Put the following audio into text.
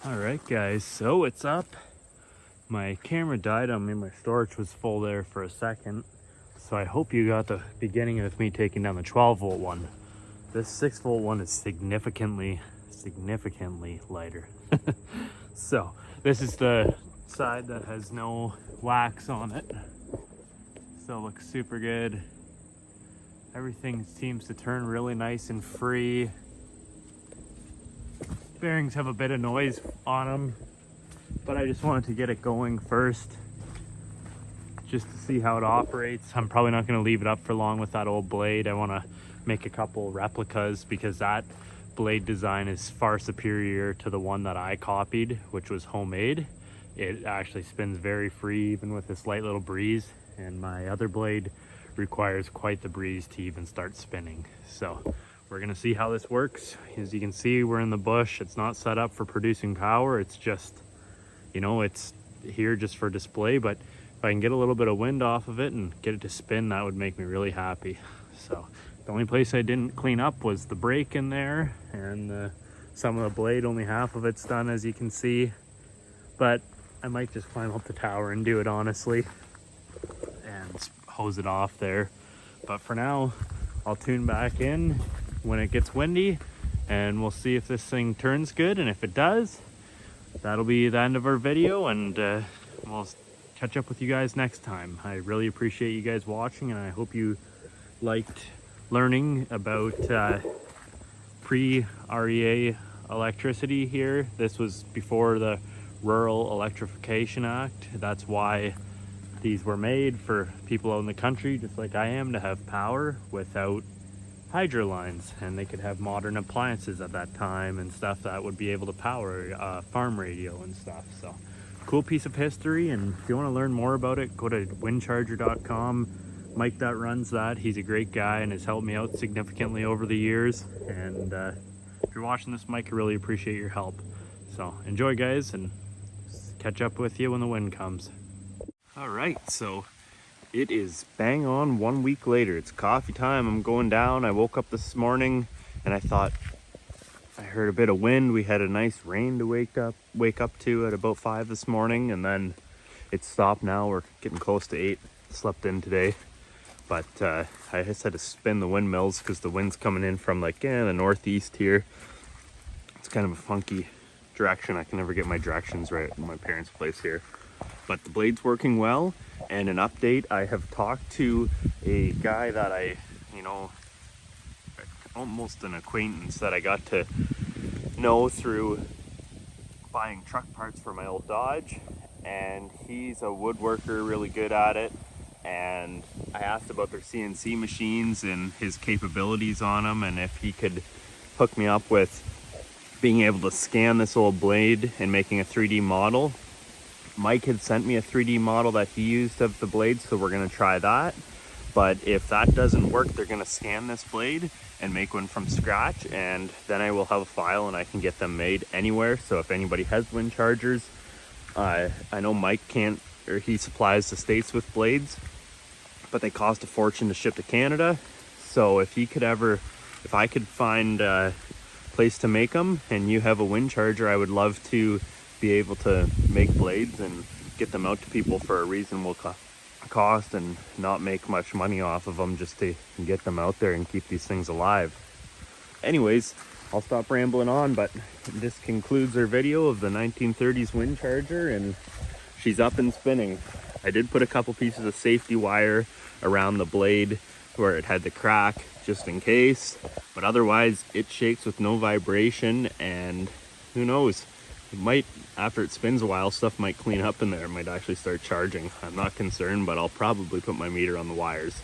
Alright guys, so it's up. My camera died on me, my storage was full there for a second. So I hope you got the beginning of me taking down the 12-volt one. This 6-volt one is significantly lighter. So this is the side that has no wax on it. So it looks super good. Everything seems to turn really nice and free. Bearings have a bit of noise on them, but I just wanted to get it going first just to see how it operates. I'm probably not going to leave it up for long with that old blade. I want to make a couple replicas because that blade design is far superior to the one that I copied, which was homemade. It actually spins very free even with this light little breeze, and my other blade requires quite the breeze to even start spinning. So we're gonna see how this works. As you can see, we're in the bush. It's not set up for producing power. It's just, you know, it's here just for display, but if I can get a little bit of wind off of it and get it to spin, that would make me really happy. So the only place I didn't clean up was the brake in there, and some of the blade, only half of it's done, as you can see. But I might just climb up the tower and do it honestly and hose it off there. But for now, I'll tune back in when it gets windy and we'll see if this thing turns good, and if it does, that'll be the end of our video, and we'll catch up with you guys next time. I really appreciate you guys watching, and I hope you liked learning about pre-REA electricity here. This was before the Rural Electrification Act. That's why these were made, for people out in the country just like I am, to have power without hydro lines, and they could have modern appliances at that time and stuff that would be able to power farm radio and stuff. So cool piece of history, and if you want to learn more about it, go to Wincharger.com. Mike that runs that, he's a great guy and has helped me out significantly over the years, and if you're watching this, Mike, I really appreciate your help. So enjoy guys, and catch up with you when the wind comes. All right, so it is bang on 1 week later. It's coffee time. I'm going down. I woke up this morning and I thought, I heard a bit of wind. We had a nice rain to wake up to at about 5 this morning, and then it stopped now. We're getting close to 8. Slept in today, but I just had to spin the windmills because the wind's coming in from like the northeast here. It's kind of a funky direction. I can never get my directions right in my parents' place here, but the blade's working well. And an update, I have talked to a guy that almost an acquaintance that I got to know through buying truck parts for my old Dodge, and he's a woodworker, really good at it. And I asked about their CNC machines and his capabilities on them, and if he could hook me up with being able to scan this old blade and making a 3D model. Mike had sent me a 3D model that he used of the blade, so we're going to try that. But if that doesn't work, they're going to scan this blade and make one from scratch, and then I will have a file and I can get them made anywhere. So if anybody has Winchargers, I know Mike can't, or he supplies the States with blades, but they cost a fortune to ship to Canada. So if I could find a place to make them and you have a Wincharger, I would love to be able to make blades and get them out to people for a reasonable cost and not make much money off of them, just to get them out there and keep these things alive. Anyways, I'll stop rambling on, but this concludes our video of the 1930s Wincharger, and she's up and spinning. I did put a couple pieces of safety wire around the blade where it had the crack just in case, but otherwise it shakes with no vibration, and who knows, it might, after it spins a while, stuff might clean up in there. It might actually start charging. I'm not concerned, but I'll probably put my meter on the wires.